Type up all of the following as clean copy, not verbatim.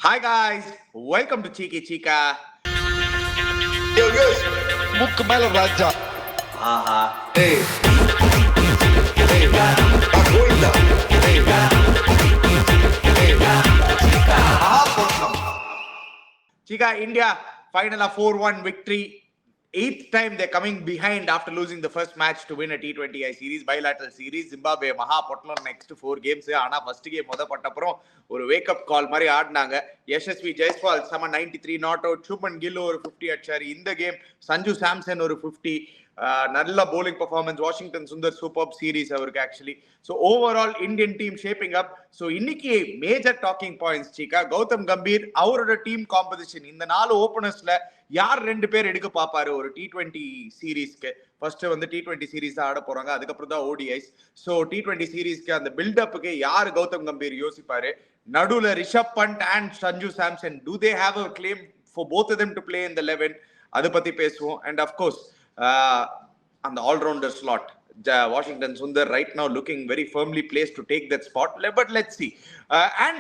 Hi guys, welcome to Cheeky Chica. Yo, மூக்கு மேல ராஜா. ஆஹா. Hey. Hey. கோயிலா. Hey. Chica, India final a 4-1 victory. Eighth time they're coming behind after losing the first match to win a T20I series, bilateral series. Zimbabwe மகா பொட்டலம் next 4 games. ஆனா first game பட்டப்புறம் ஒரு wake up call மாதிரி ஆடினாங்க. யசஸ்வி ஜெய்ஸ்வால் சம 93 not out, Shubman Gill ஒரு 50 அடிச்சாரு. இந்த கேம் சஞ்சு சாம்சன் ஒரு 50. நல்ல bowling performance. Washington Sundar super series அவருக்கு actually. So overall Indian team shaping up. So இன்னைக்கு major talking points Cheeka, Gautam Gambhir அவரோட டீம் காம்போசிஷன் இந்த 4 ஓபனர்ஸ்ல யார் 2 பேர் எடுக்க பாப்பாரு ஒரு T20 சீரீஸ்க்கு. ஃபர்ஸ்ட் வந்து T20 சீரீஸ் தான் ஆட போறாங்க, அதுக்கப்புறம் தான் ODIs. ஸோ T20 சீரீஸ்க்கு அந்த பில்டப்புக்கு யார் கௌதம் கம்பீர் யோசிப்பாரு? நடுவுல Rishabh Pant and Sanju Samson, do they have a claim for both of them to play in the 11? அதை பத்தி பேசுவோம். அண்ட் அஃப்கோர்ஸ் அந்த allrounder slot, Washington Sundar right now looking very firmly placed to take that spot, but let's see. And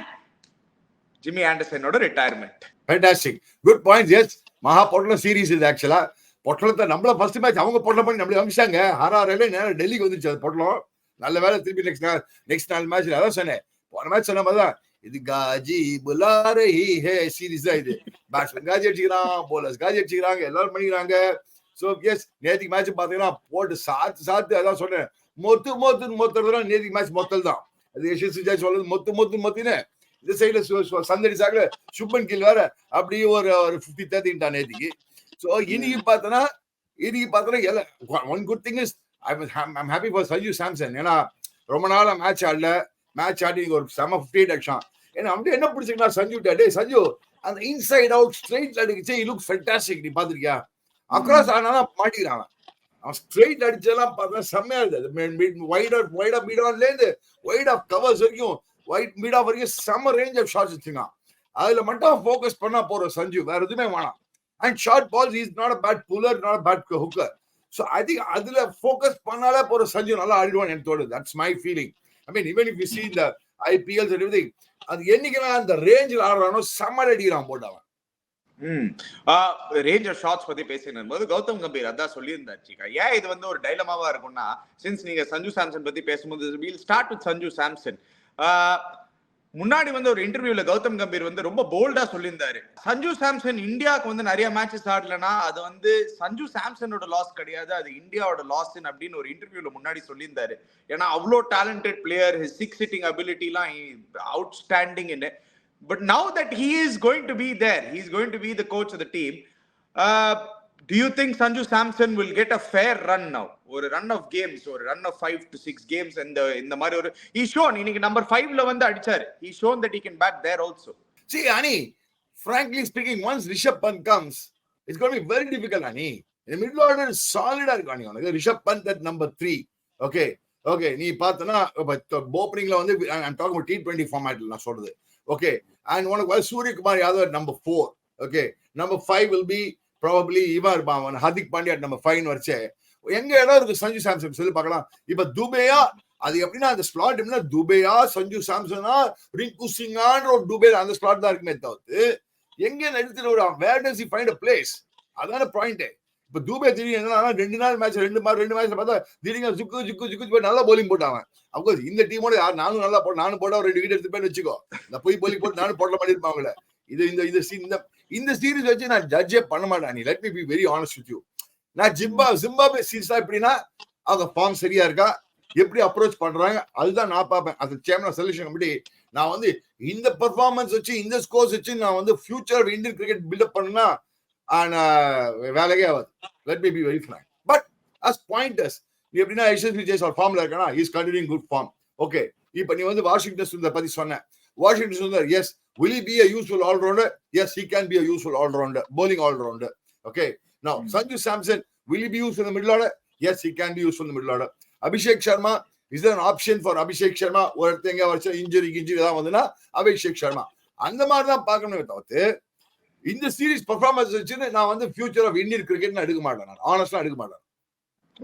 Jimmy Anderson oda retirement. Fantastic, good points. Yes, மகா பொட்டலம் series இது. ஆக்சுவலா பொட்டலத்தை நம்மள first match அவங்க பொட்டலம் பண்ணி நம்மள அமிச்சாங்க. ஹராரேல நேரா டெல்லிக்கு வந்துச்சு அது பொட்டலம். நல்ல வேலை திருப்பி நெக்ஸ்ட் 4 மேட்ச்ல அதான் சொன்னேன். போன மேட்ச் சொன்ன மாதிரி தான் இது காஜி புலா ரஹி ஹே சீரிஸ் தான் இது. பேட்ஸ்மேன் காஜி அடிச்சுக்கிறான், போலர்ஸ் காஜி அடிச்சுக்கிறாங்க, எல்லாரும் பண்ணிக்கிறாங்க. ஸோ எஸ், நேற்றுக்கு மேட்ச் பார்த்தீங்கன்னா போட்டு சாத்து அதான் சொன்னேன், மொத்தம் நேற்றுக்கு மேட்ச் மொத்தல் தான். அது யசஸ்வி ஜெய் சொல்றது மொத்தின்னு. இந்த சைடுல சந்தடி சாக்குல சுப்மன் கில் வேற அப்படியே ஒரு 50 தேர்த்தின்ட்டான் நேற்றுக்கு. ஸோ இன்னைக்கு பார்த்தோன்னா one good thing is I'm happy for Sanju Samson. ஏன்னா ரொம்ப நாளா மேட்ச் ஆடி ஒரு செம 58 அடிச்சான். ஏன்னா அப்படி என்ன பிடிச்சிருக்கா சஞ்சு அந்த இன்சைட் அவுட் ஸ்ட்ரைட் அடிச்சு லுக் ஃபென்டாஸ்டிக். நீ பாத்திருக்கியா? அக்ராஸ் ஆனாலும் மாட்டிக்கிறான். அவன் ஸ்ட்ரைட் அடிச்செல்லாம் பார்த்தா செம்மையா இருக்குது. வைட் ஆஃப் மீட் ஆன்லேருந்து வைட் ஆஃப் கவர்ஸ் வரைக்கும், வைட் மீட் ஆஃப் வரைக்கும் செம்ம ரேஞ்ச் ஆஃப் ஷாட்ஸ் வச்சுருக்கான். அதுல மட்டும் ஃபோக்கஸ் பண்ணா போறோம் சஞ்சு, வேற எதுவுமே வேணாம். And short balls is not a bad puller, not a bad hooker. So I think அதுல ஃபோக்கஸ் பண்ணாலே போற சஞ்சு நல்லா ஆடிடுவான் எனக்கு தோணுது. That's my feeling. I mean even if you see இந்த IPLs and everything, அது என்னைக்கெல்லாம் அந்த ரேஞ்சில் ஆடுறானோ செம்ம அடிக்கிறான் போட்டாவன். ரேஞ்ச் ஆஃப் ஷாட்ஸ் பத்தி பேசின போது கௌதம் கம்பீர் அதான் சொல்லியிருந்தார் சீக்கா. ஏன் இது வந்து ஒரு டைலமாவா இருக்கும்னா, சின்ஸ் நீங்க சஞ்சு சாம்சன் பத்தி பேசும்போது we'll start with Sanju Samson. முன்னாடி வந்து ஒரு இன்டர்வியூல கௌதம் கம்பீர் வந்து ரொம்ப போல்டா சொல்லியிருந்தாரு, சஞ்சு சாம்சன் இந்தியாவுக்கு வந்து நிறைய மேட்சஸ் ஆடலனா அது வந்து சஞ்சு சாம்சனோட லாஸ் கிடையாது, அது இந்தியாவோட லாஸ் அப்படின்னு ஒரு இன்டர்வியூல முன்னாடி சொல்லியிருந்தாரு. ஏன்னா அவ்வளோ talented player, his 6 hitting ability எல்லாம் outstanding. But now that he is going to be there, he is going to be the coach of the team. Do you think Sanju Samson will get a fair run now? Or a run of games, or a run of 5 to 6 games, and in the Mario, he's shown in number 5 la vanda adichar. He's shown that he can bat there also. See, Ani, frankly speaking, once Rishabh Pant comes, it's going to be very difficult, Ani. In the middle order is solid Ani. Rishabh Pant at number 3. Okay, நீ பார்த்தனா opening la வந்து I'm talking about T20 format la நான் சொல்றது. Okay, and one of Surya Kumar Yadav at number 4. Okay, number 5 will be probably Ivar Baman, Hardik Pandya at number 5 வச்சே. எங்க இடம் இருக்கு சஞ்சு சாம்சன் சொல்லி பார்க்கலாம். இப்ப துபேயா அது எப்படின்னா அந்த ஸ்லாட் எப்படின்னா துபேயா சஞ்சு சாம்சனா ரிங்கு சிங்கான்ற ஒரு துபேல அந்த ஸ்லாட் தான் இருக்குமே தவிர்த்து எங்க எடுத்துட்டு ஒரு where does he find a place, அதான பாயிண்ட். இப்ப துபே திடீர்னு என்னன்னா 2 நாள் மேட்ச் 2 மேட்ச்ல பார்த்தா திடீர்னு ஜுக்கு போய் நல்லா போலிங் போட்டாங்க. அப்கோர்ஸ் இந்த டீமோட நானும் நல்லா நானும் போட்டா ஒரு 2 விக்கெட் எடுத்து போய் வச்சுக்கோ, நான் போய் போலிங் போட்டு நானும் போடல பண்ணிருப்பாங்களே. இந்த சீரீஸ் வச்சு நான் ஜட்ஜே பண்ண மாட்டேன். நீ let me be very honest with you. நான் ஜிம்பாப்வே சீரீஸா எப்படின்னா அவங்க ஃபார்ம் சரியா இருக்கா, எப்படி அப்ரோச் பண்றாங்க அதுதான் நான் பார்ப்பேன். அது சேம்பர் செலக்ஷன் கமிட்டி நான் வந்து இந்த பெர்ஃபார்மன்ஸ் வச்சு இந்த ஸ்கோர்ஸ் வச்சு நான் வந்து ஃபியூச்சர் இந்தியன் கிரிக்கெட் பில்டப் பண்ணா வேலையே ஆகாது. Let me be very frank. But as pointers நீ எப்படின்னா யசஸ்வி ஜெய்ஸ்வால் ஃபார்ம்ல இருக்கா, is continuing good form. Okay, இப்போ நீ வந்து வாஷிங்டன் சுந்தர் பத்தி சொன்ன. Washington Sundar, yes, will he be a useful all-rounder? Yes, he can be a useful all-rounder, bowling all-rounder. Okay, now Sanju Samson, will he be useful in the middle order? Yes, he can be useful in the middle order. Abhishek Sharma, is there an option for Abhishek Sharma? ஒருத்தங்க வருஷம் injury தான் வந்துன்னா Abhishek Sharma அந்த மாதிரி தான் பார்க்கணுமே தவிர்த்து இந்த சீரிஸ் பெர்ஃபார்மன்ஸ் வச்சுன்னு நான் வந்து ஃபியூச்சர் ஆஃப் இந்தியன் கிரிக்கெட் எடுக்க மாட்டேன். நான் ஆனஸ்டா எடுக்க மாட்டேன்.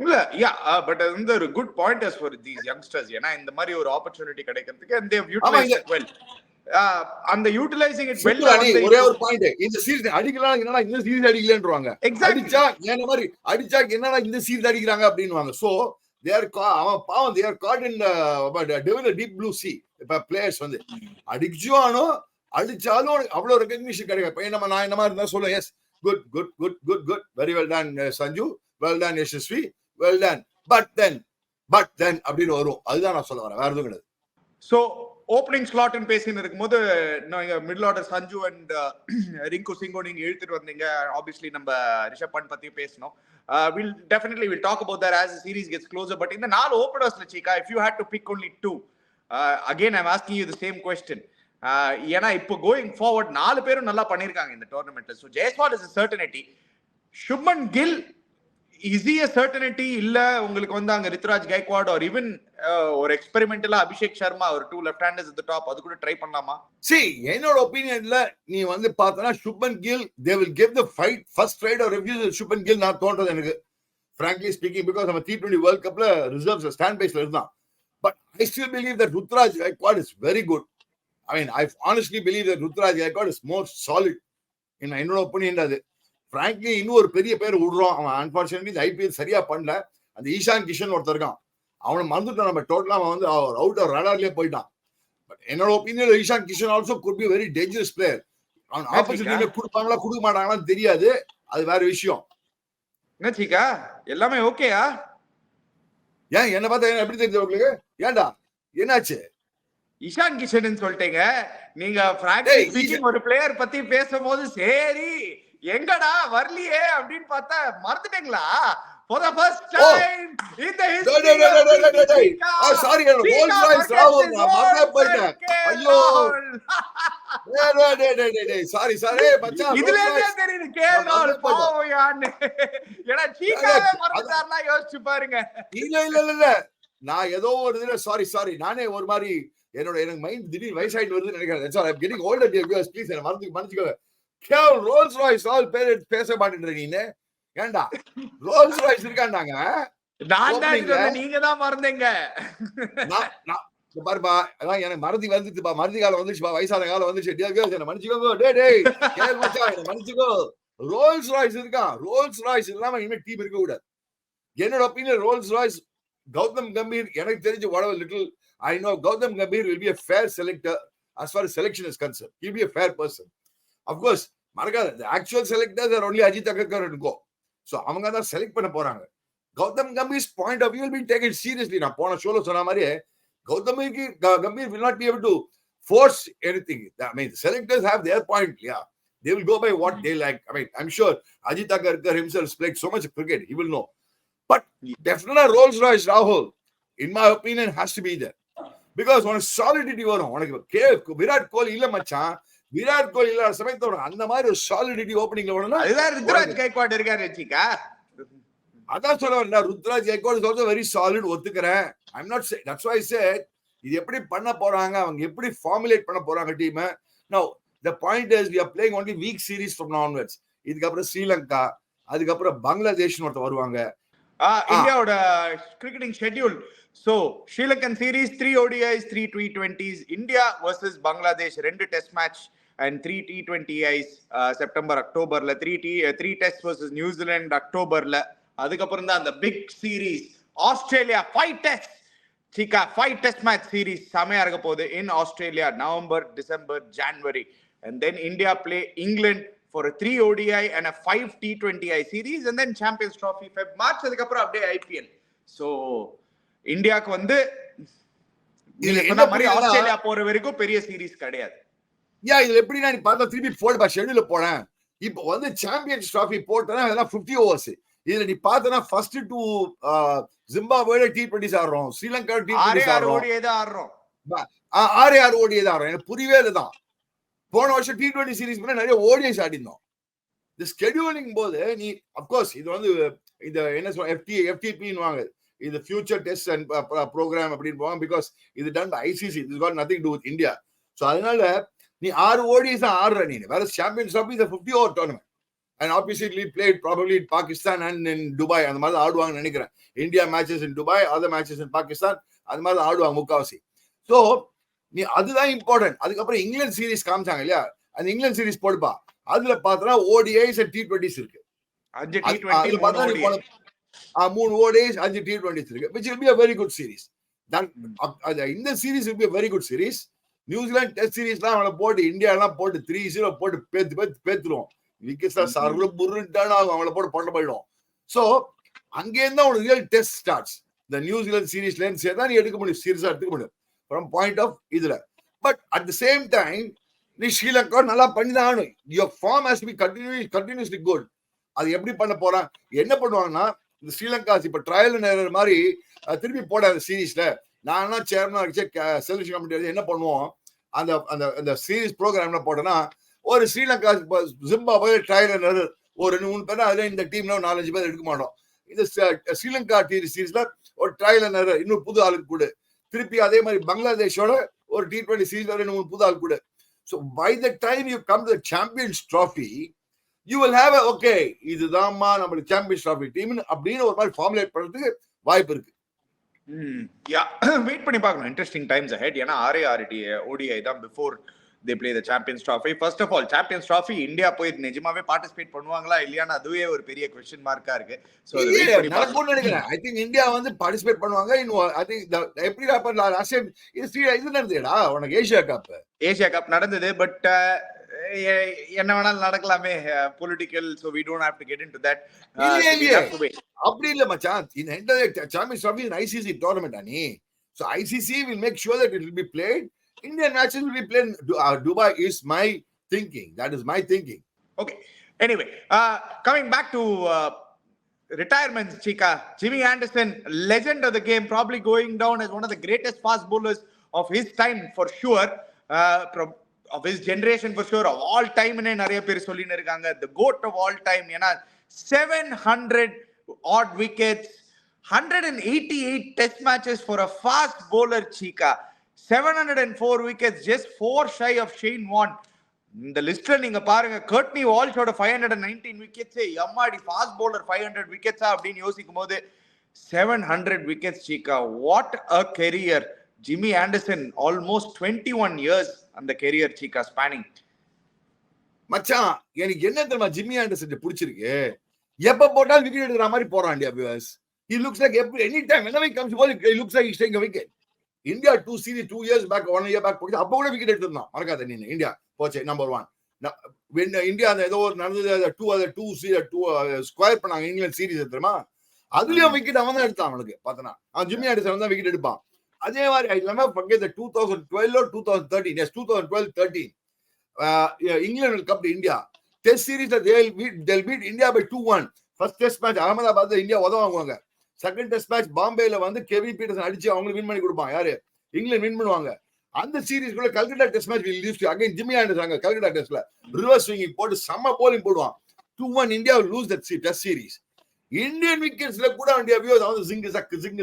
இல்ல யா, பட் அது வந்து ஒரு good pointers for these youngsters. ஏன்னா இந்த மாதிரி ஒரு ஆப்பர்ச்சுனிட்டி கிடைக்கிறதுக்கு and they have utilized it well. அந்த யூட்டிலைசிங் இட் சிம்பிள் அணி. ஒரே ஒரு பாயிண்ட், இந்த சீரிஸ் அடிக்கலாம் என்னடா இந்த சீரிஸ் அடிக்கலன்றாங்க. அடிச்சா என்ன மாதிரி அடிச்சா என்னடா இந்த சீரிஸ் அடிக்கிறாங்க அப்படின்வாங்க. சோ அவன் பாவம் they are caught in the deep blue sea. இப்ப பிளேயர்ஸ் வந்து அடிச்சானோ அடிச்சாலும் அவ்வளவு ரெகக்னிஷன் கிடைக்கும். நம்ம நான் என்ன மாதிரி இருந்தா சொல்லுவேன், yes good good good good good very well done Sanju, well done Yashasvi, well done, but then அப்படின்னு வரும். அதுதான் நான் சொல்ல வரேன், வேற எதுவும் கிடையாது. சோ ஓப்பனிங் ஸ்லாட் பேசின்னு இருக்கும்போது middle order Sanju and Rinku சிங்கோ நீங்க இழுத்துட்டு வந்தீங்க. ஆப்வியஸ்லி நம்ம ரிஷப் பண்ட் பத்தி பேசணும். Will definitely will talk about that as the series gets closer. But இந்த 4 ஓப்பனர்ஸ்ல சீக்கா, if you had to pick only 2, again I'm asking you the same question. ஏன்னா இப்போ கோயிங் ஃபார்வர்ட் 4 பேரும் நல்லா பண்ணிருக்காங்க இந்த டோர்னமெண்ட்ல. So Jaiswal is a certainty. Shubman Gill is he a certainty? இல்ல உங்களுக்கு வந்து அங்க ரித்துராஜ் கைக்வாட் or even ஒரு எக்ஸ்பெரிமெண்டலா அபிஷேக் சர்மா ஒரு 2 left handers at the top, அது கூட ட்ரை பண்ணலாமா? See, என்னோட ஒபினியன்ல நீ வந்து பார்த்தனா Shubman Gill they will give the fight first try or refuse Shubman Gill நான் தோன்றது எனக்கு frankly speaking, because நம்ம T20 World Cupல ரிசர்வ்ஸ் ஸ்டாண்ட் பேஸ்ல இருந்தான். But I still believe that Rutraj Gaikwad is very good. I mean, I honestly believe that Rutraj Gaikwad is more solid. என்னோட opinion அது. frankly இன்னும் ஒரு பெரிய பேர் விடுறோம். அவன் அன்பார்ச்சுனேட்லி இந்த ஐபிஎல் சரியா பண்ணல. அந்த ஈஷான் கிஷன் ஒருத்தர் இருக்கான், அவனை மறந்துட்டோம் நம்ம டோட்டலா. அவன் வந்து அவுட் ஆஃப் ரடார்லயே போயிட்டான். பட் என்னோட opinion Ishaan Kishan also could be very dangerous player. அவன் ஆப்போசிட் டீம்ல கொடுப்பாங்களா கொடுக்க மாட்டாங்களான்னு தெரியாது, அது வேற விஷயம். என்ன சீக்கா எல்லாமே ஓகேயா? ஏன் என்ன பார்த்தா எப்படி தெரிஞ்சு உங்களுக்கு? ஏன்டா என்னாச்சு? இஷான் கிஷன் சொல்லிட்டீங்க நீங்க. ஒரு பிளேயர் பத்தி பேசும்போது சரி எங்கடா வரலையே அப்படின்னு பார்த்தா மறந்துட்டீங்களா? For the first time in the history sorry Rolls-Royce Rahul நான் மறந்தே போயிட்டேன். ஐயோ sorry மச்சான், இதுல இருந்தே தெரியுது கேஎல் ராகுல் பாவம் யான்னு. ஏன்னா சீக்காவே மறந்துட்டார்னா யோசிச்சு பாருங்க. இல்ல நான் ஏதோ ஒரு இதுல சாரி நானே ஒரு மாதிரி எனக்கு மைண்ட் திடீர் வயசாயிட்டு வருதுன்னு நினைக்கிறேன். sorry I'm getting older dear viewers, please என்ன மன்னிச்சுக்கோங்க. கேவல் ரோல்ஸ் ராய்ஸ் ஆல் பேச மாட்டேன்ற நீங்க. ஏண்டா ரோல்ஸ் ராய்ஸ் இருக்காண்டாங்க, நீங்க தான் மறந்தீங்க. பாருப்பா அதான் எனக்கு மறதி வந்துச்சுப்பா, மறதி காலம் வந்துச்சுப்பா, வயசான காலம் வந்துச்சு. என்ன மன்னிச்சுக்கோங்க, டேய் கேள் மச்சான் என்ன மன்னிச்சுக்கோ. ரோல்ஸ் ராய்ஸ் இருக்கான், ரோல்ஸ் ராய்ஸ் இல்லாம இனிமே டீம் இருக்க கூடாது. என்னோட opinion Rolls Royce Gautam Gambhir எனக்கு தெரிஞ்சு whatever little I know, Gautam Gambhir will be a fair selector as far as selection is concerned. He'll be a fair person. Of course, the actual selectors are only Ajit Agarkar and go. So, அவங்க தான் select பண்ண போறாங்க. Gautam Gambhir's point of view will be taken seriously. நான் போன ஷோல சொன்ன மாதிரியே Gautam Gambhir will not be able to force anything. I mean, the selectors have their point. Yeah, they will go by what they like. I mean, I'm sure Ajit Agarkar himself has played so much cricket, he will know. But definitely Rolls-Royce Rahul, in my opinion, has to be there. Because உனக்கு solidity வரும். உனக்கு விராட் கோலி இல்ல மச்சான், விராட் கோலி இல்லாத சமயத்தோட அந்த மாதிரி ஒரு solidity ஓப்பனிங்ல வரணும். அதுதான் ருத்ராஜ் கைக்வாட் இருக்காரு சீக்கா. அதான் சொல்ல வரேன், Ruturaj Gaikwad is also very solid, ஒத்துக்கிறேன். I am not say that's why I said இது எப்படி பண்ண போறாங்க, அவங்க எப்படி ஃபார்முலேட் பண்ண போறாங்க டீம். நவ the point is we are playing only week series from now onwards. இதுக்கு அப்புறம் ஸ்ரீலங்கா, அதுக்கு அப்புறம் பங்களாதேஷ் ஒருத்த வருவாங்க. இந்தியாவோட cricketing schedule. So, Sri Lankan series 3 ODIs, 3 T20s, India versus Bangladesh 2 test match and 3 T20Is September October la 3 tests versus New Zealand October la. அதுக்கப்புறம் தான் அந்த big series Australia 5 tests சீக்கா 5 test match series செமையா இருக்க போகுது in Australia November, December, January, and then India play England for a 3 ODI and a 5 T20I series, and then Champions Trophy Feb March, அதுக்கப்புறம் அப்படியே IPL. So இந்தியாக்கு வந்து என்ன மாதிரி Australia போற வரைக்கும் பெரிய சீரிஸ் கிடையாது. இதுல எப்படி நீ பார்த்தா திருப்பி போடுப்பா ஷெட்யூல போறேன். இப்போ வந்து சாம்பியன்ஸ் ட்ராஃபி போட்டனா அதெல்லாம் 50 ஓவர்ஸ். இதுல நீ பார்த்தனா ஃபர்ஸ்ட் டு ஜிம்பாப்வேல T20s ஆடுறோம், ஸ்ரீலங்கா T20s ஆடுறோம், ஆடுறோம், 6 ஓடியே ஆடுறோம். எனக்கு புரியவே இல்லதான். போன வருஷம் T20 சீரிஸ் பண்ண நிறைய ஓடிஎஸ் ஆடினோம். இந்த ஸ்கெடியூலிங் போது நீ ஆஃப் கோர்ஸ் இது வந்து இந்த என்ன சொல்ற FTP வாங்க, இது ஃபியூச்சர் டெஸ்ட் அண்ட் ப்ரோக்ராம் அப்படின்னு போவாங்க. பிகாஸ் இது done by ICC, this got nothing to do with India. So அதனால நீ 6 ஓடிஎஸ் தான் ஆடுற. நீ வேற Champions Trophy is 50 over tournament and obviously played probably in Pakistan and in Dubai. அந்த மாதிரி ஆடுவாங்கன்னு நினைக்கிறேன். India matches in Dubai, other matches in Pakistan, அது மாதிரி ஆடுவாங்க முக்காவாசி. ஸோ நீ அதுதான் இம்பார்ட்டன்ட். அதுக்கப்புறம் இங்கிலாந்து சீரிஸ் காமிச்சாங்க இல்லையா, அந்த இங்கிலாந்து சீரிஸ் போடுப்பா. அதுல பார்த்தா ஓடிஐஸ் அண்ட் T20s இருக்கு. 5 அதுல T20 பார்த்தா 3 நீ ODI. 3 ODIs 5 T20s இருக்கு, which will be a very good series. இந்த series will be a very good series. New Zealand test சீரிஸ்லாம் அவங்கள போட்டு இந்தியாலாம் போட்டு 3-0 போட்டு பேத்துருவோம். விக்கெட்ஸ்லாம் சர்ரு புருட்டான அவங்கள போட்டு பண்ண போயிடும். ஸோ அங்கேருந்து அவனுக்கு ரியல் டெஸ்ட் ஸ்டார்ட்ஸ். இந்த நியூசிலாந்து சீரிஸ்ல இருந்து சேர்த்தா நீ எடுக்க முடியும், சீரியஸா எடுத்துக்க முடியும் ஃப்ரம் பாயிண்ட் ஆஃப் இதுல. But at the same time நீ ஸ்ரீலங்கா நல்லா பண்ணி தான் ஆகணும். Your form has to be continuously good. அது எப்படி பண்ண போறான், என்ன பண்ணுவாங்கன்னா இந்த ஸ்ரீலங்கா இப்ப ட்ரையல் நேரம் மாதிரி திருப்பி போட அந்த சீரீஸ்ல நான் சேர்மன் செலக்ஷன் கமிட்டி என்ன பண்ணுவோம், அந்த அந்த அந்த சீரீஸ் ப்ரோக்ராம் என்ன போட்டோன்னா ஒரு ஸ்ரீலங்கா ஜிம்பாப்வே ட்ரையல் நேரம் ஒரு 2-3 பேர் அதுல இந்த டீம்ல 4-5 பேர் எடுக்க மாட்டோம். இந்த ஸ்ரீலங்கா சீரீஸ்ல ஒரு ட்ரையல் நேரம் இன்னும் புது ஆளுக்கு கூட, திருப்பி அதே மாதிரி பங்களாதேஷோட ஒரு T20 சீரீஸ்ல 2-3 புது ஆள் கூட. So by the time you come to the Champions Trophy, you will have a okay, இதுதான்மா நம்ம சாம்பியன்ஸ் ட்ராஃபி டீம் அப்படின்னு ஒரு மாதிரி ஃபார்முலேட் பண்றதுக்கு வாய்ப்பு இருக்கு. வெயிட் பண்ணி பார்க்கணும். Interesting times ahead. ஏன்னா ODI தான் before they play the Champions Trophy. First of all, Champions Trophy India போய் நிஜமாவே பார்ட்டிசிபேட் பண்ணுவாங்களா இல்லையான்னு அதுவே ஒரு பெரிய क्वेश्चन மார்க்கா இருக்கு. சோ நடக்கும்னு நினைக்கிறேன். ஐ திங்க் இந்தியா வந்து பார்ட்டிசிபேட் பண்ணுவாங்க. ஐ திங்க் எப்படி லாஸ்ட் டைம் இது நடந்ததுடா உனக்கு ஏசியா கப் நடந்தது. பட் என்ன வேணாலும் நடக்கலாமே, political. So we don't have to get into that. அப்படி இல்ல மச்சான், இந்த Champions Trophy is ICC tournament அனி. So ICC will make sure that it will be played. Indian matches will be played in Dubai is my thinking. That is my thinking. Okay. Anyway, coming back to retirements, Chika. Jimmy Anderson, legend of the game, probably going down as one of the greatest fast bowlers of his time for sure. Of his generation for sure. Of all time ne nariya per sollina irukanga. The GOAT of all time. Yena 700 odd wickets, 188 test matches for a fast bowler, Chika. 704 wickets, just 4 shy of Shane Warne. இந்த லிஸ்ட்ல நீங்க பாருங்க, Courtney வால்ஷோட 519 wickets, எம்மாடி fast bowler 500 விக்கெட்ஸா அப்படின்னு யோசிக்கும் போது 700 wickets Cheeka. What a career. Jimmy Anderson almost 21 years அந்த கெரியர் சீக்கா ஸ்பானிங். மச்சான் எனக்கு என்ன தெரியுமா ஜிம்மி ஆண்டர்சன் பிடிச்சிருக்கு, எப்ப போட்டாலும் விக்கெட் எடுக்கிற மாதிரி போறான் India viewers. He looks like any time whenever he comes ball he looks like he's taking a wicket. India 2 series 2 years back 1 year back போச்சு, அப்ப கூட விக்கெட் எடுத்துட்டான். மறக்காத நீ இந்தியா போச்சு நம்பர் 1. when இந்தியா அந்த ஏதோ ஒரு நடந்தது 2 ஸ்கொயர் பண்ணாங்க இங்கிலாந்து சீரிஸ் தெரியுமா, அதுலயும் விக்கெட் அவன் தான் எடுத்தான். அவனுக்கு பார்த்தனா அவன் ஜிம்மி ஆண்டர்சன் தான் விக்கெட் எடுப்பான். அதே மாதிரி I remember forget the 2012 or 2013, yes 2012-13 England will come to India test series that they'll beat India by 2-1. first test match அகமதாபாத்ல இந்தியா உதவாங்குவாங்க. செகண்ட் டெஸ்ட் மேட்ச் பாம்பேல வந்து கெவின் பீட்டர்சன் அடிச்சு அவங்களுக்கு வின் பண்ணி கொடுப்பாங்க. யாரு இங்கிலாந்து வின் பண்ணுவாங்க. அந்த சீரிஸ் கூட Calcutta test match will use to again Jimmy Anderson Calcutta டெஸ்ட்ல ரிவர்ஸ் ஸ்விங்கிங் போட்டு செம்ம போலிங் போடுவான். 2-1 India will lose that test series. Indian விக்கெட்ஸ்ல கூட இந்தியா வியூஸ் வந்து ஜிங்கு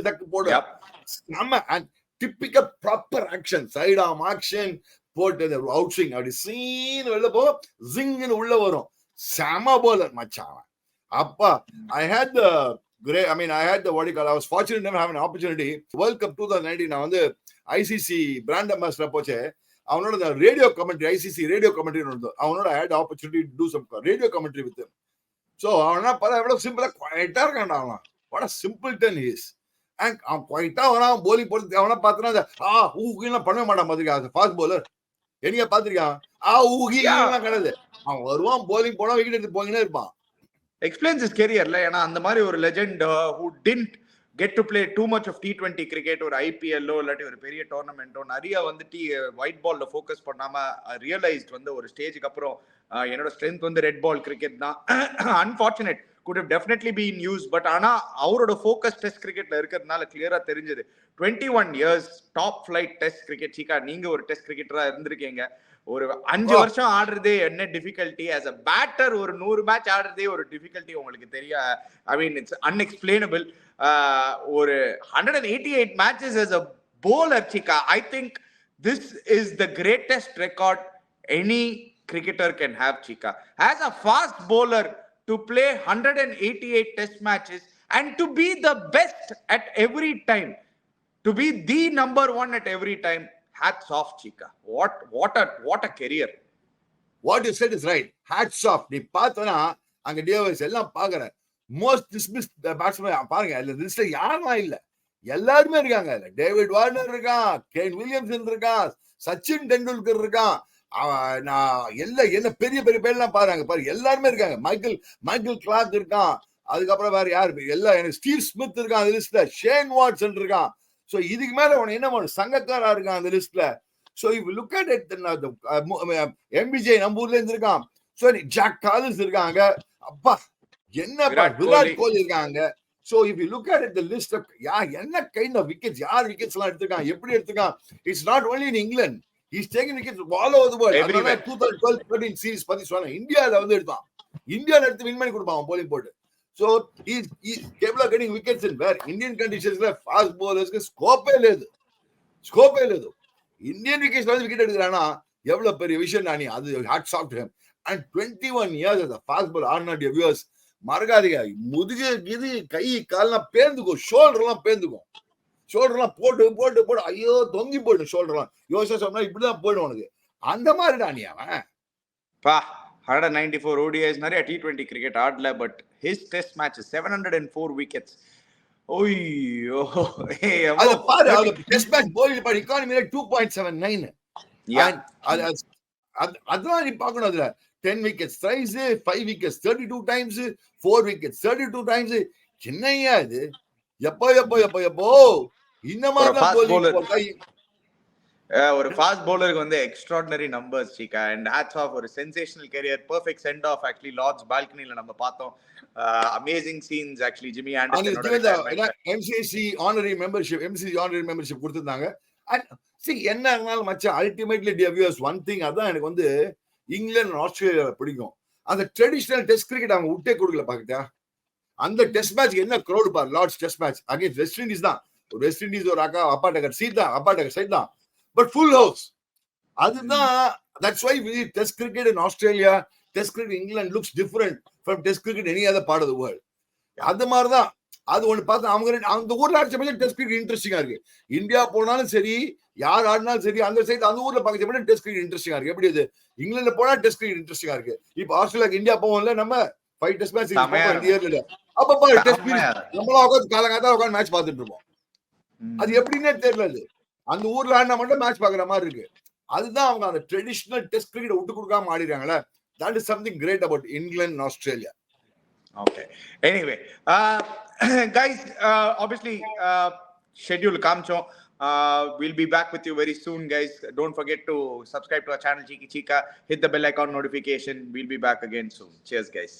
சக்கு போடுவான். செம்ம and typical proper action, side arm action போட்டு அவுட் ஸ்விங் அப்படி சீன் வெளில போ ஜிங்குன்னு உள்ள வரும். செம்ம போலர் மச்சான். அப்பா I had the what do you call, I was fortunate enough to have an opportunity. World Cup 2019 நான் வந்து ICC brand ambassador போச்சே, அவனோட radio commentary ICC radio commentary இருந்தது. அவனோட I had the opportunity to do some radio commentary with him. So அவனா பார்த்தா எவ்வளவு சிம்பிளா குவைட்டா இருக்கான்டா அவன். what a simpleton he is. and அவன் குவைட்டா வரான் போலிங் போட்டு அவனா பார்த்தனா ஊகிலாம் பண்ண மாட்டான். பாத்துருக்கா ஃபாஸ்ட் பவுலர் என்னைய பாத்துருக்கான் ஊகிலாம் கிடையாது. அவன் வருவான் போலிங் போனா விக்கெட் எடுத்து போயினே இருப்பான். Explains his career la. ஏன்னா அந்த மாதிரி ஒரு legend who didn't get to play too much of T20 cricket ஒரு IPL இல்லாட்டி ஒரு பெரிய டோர்னமெண்டோ நிறைய வந்து ஒயிட் பால்ல ஃபோக்கஸ் பண்ணாம ரியலைஸ்ட் வந்து ஒரு ஸ்டேஜுக்கு அப்புறம் என்னோட ஸ்ட்ரென்த் வந்து ரெட் பால் கிரிக்கெட் தான். Unfortunate could have definitely been used, but ஆனா அவரோட ஃபோக்கஸ் டெஸ்ட் கிரிக்கெட்ல இருக்கிறதுனால கிளியரா தெரிஞ்சது. 21 years top flight test cricket. Cheeka நீங்க ஒரு டெஸ்ட் கிரிக்கெட்டரா இருந்திருக்கீங்க. ஒரு 5 வருஷம் ஆடுறதே என்ன டிஃபிகல்ட்டி. as a பேட்டர் ஒரு 100 மேட்ச் ஆடுறதே ஒரு டிஃபிகல்ட்டி உங்களுக்கு தெரியும். ஐ மீன் இட்ஸ் அன்எக்ஸ்பிளைனபிள். ஒரு 188 matches as a bowler, Chika. I think this is the greatest record any cricketer can have, Chika. As a fast bowler to play 188 test matches and to be the best at every time, to be the number 1 at every time, hats off, Chika. What a career. What you said is right. Hats off. நீ பார்த்தனா அங்க DOS எல்லாம் பாக்குற most dismiss batsman பாருங்க. அந்த லிஸ்ட்ல யாரெல்லாம் இல்ல, எல்லாருமே இருக்காங்க. டேவிட் வார்னர் இருக்கான், கேன் வில்லியம்சன் இருக்கான், சச்சின் டெண்டுல்கர் இருக்கான். நான் என்ன பெரிய பெரிய பேர்லாம் பாருங்க பாரு, எல்லாருமே இருக்காங்க. மைக்கேல் கிளார்க் இருக்கான். அதுக்கப்புறம் வேற யாரு எல்லாம் ஸ்டீவ் ஸ்மித் இருக்கான் அந்த லிஸ்ட்ல. ஷேன் வாட்சன் இருக்கான். சோ இதுக்கு மேல உனக்கு என்ன பண்ணும், சங்கக்காரா இருக்கான் அந்த லிஸ்ட்ல. So if you look at it, then MBJ நம்பூர்ல இருந்திருக்கான். So ஜாக் காலின்ஸ் இருக்காங்க. அப்பா என்னப்பா விராட் கோலி இருக்காங்க. So if you look at it, the list of என்ன கைண்ட் ஆஃப் விக்கெட்ஸ், யார் விக்கெட்ஸ் எல்லாம் எடுத்திருக்கான், எப்படி எடுத்திருக்கான். It's not only in England. He's taken wickets all over the world. 2012-13 series பத்தி சொன்னேன். இந்தியால வந்து எடுத்தான். இந்தியால எடுத்து வின் பண்ணி கொடுப்பான் போலிங் போட்டு. So he's capable of getting wickets in where Indian conditions fast bowlers ஸ்கோப்பே లేదు. இந்தியன் விக்கெட்ஸ் வந்து விக்கெட் எடுக்கிறானா எவ்வளவு பெரிய விஷயம் நானி. அது hats off to him. And 21 years as a fast bowler are not your viewers. மறக்காதீங்க, முதுகு இது கை கால்லாம் பேர்ந்துக்கும், ஷோல்டர்லாம் பேர்ந்துக்கும். ஷோல்டர்லாம் போட்டு ஐயோ தொங்கி போயிடும் ஷோல்டர்லாம். யோசிச்சா சொன்னா இப்படிதான் போயிடும் உனக்கு. அந்த மாதிரி தானி அவன். பா 194 ODIs நிறைய T20 கிரிக்கெட் ஆடல. But his test match 704 wickets. ஓய்யோ அத பாரு. அவ டெஸ்ட் மேட்ச் போலிங் பாரு, எக்கானமி 2.79. அதான் நீ பார்க்கணும். அதுல 10 wickets thrice, 5 wickets 32 times, 4 wickets 32 times. என்னையா இது? எப்போ இந்த மாதிரி தான் போலிங். ஒரு ஃபாஸ்ட் பவுலருக்கு வந்து extraordinary numbers Cheeka. And hats off, ஒரு sensational career, perfect send off. Actually Lord's பால்கனில நம்ம பார்த்தோம். Amazing scenes actually. Jimmy Anderson MCC honorary membership கொடுத்திருந்தாங்க. அண்ட் see என்ன இருந்தாலும் மச்சான், அல்டிமேட்லி டிவியர்ஸ் ஒன் திங். அதான் எனக்கு வந்து இங்கிலாந்து ஆஸ்திரேலியா பிடிக்கும். அந்த ட்ரெடிஷனல் டெஸ்ட் கிரிக்கெட் அவங்க விட்டே கொடுக்கல பாக்கிட்டா. அந்த டெஸ்ட் மேட்ச் என்ன க்ரௌட் பாரு. Lord's test match against West Indies தான். வெஸ்ட் இண்டீஸ் ஒரு அப்பாட்டகர் சைட் தான். But full house. That's why we test cricket in Australia, test cricket in England looks different from test cricket in any other part of the world. அது மாதிரி தான். அது ஒன்று பார்த்து அந்த ஊர்ல அடிச்ச மாதிரி டெஸ்ட் கிரிக்கெட் இன்ட்ரெஸ்டிங்கா இருக்கு. இந்தியா போனாலும் சரி, யார் ஆடினாலும் சரி, அந்த சைடு அந்த ஊர்ல பார்க்க மாதிரி டெஸ்ட் கிரிக்கெட் இன்ட்ரெஸ்டிங்கா இருக்கு. எப்படி இது இங்கிலாந்துல போனா டெஸ்ட் கிரிக்கெட் இன்ட்ரெஸ்டிங்கா இருக்கு. இப்போ ஆஸ்திரேலியாக்கு இந்தியா போவோம்ல, நம்ம 5 டெஸ்ட் மேட்ச் இயர்ல அப்ப பாரு டெஸ்ட் கிரிக்கெட் நம்மளா உட்காந்து காலங்காத்தா உட்காந்து மேட்ச் பார்த்துட்டு இருப்போம். அது எப்படின்னே தெரியல. அது அந்த ஊர்ல ஆடினா மட்டும் மேட்ச் பாக்குற மாதிரி இருக்கு. அதுதான் அவங்க அந்த ட்ரெடிஷனல் டெஸ்ட் கிரிக்கெட் விட்டு கொடுக்காம ஆடிறாங்களே. That is something great about England and Australia. Okay. Anyway, guys, obviously schedule kamcho. We'll be back with you very soon, guys. Don't forget to subscribe to our channel Cheeky Chika. Hit the bell icon notification. We'll be back again soon. Cheers, guys.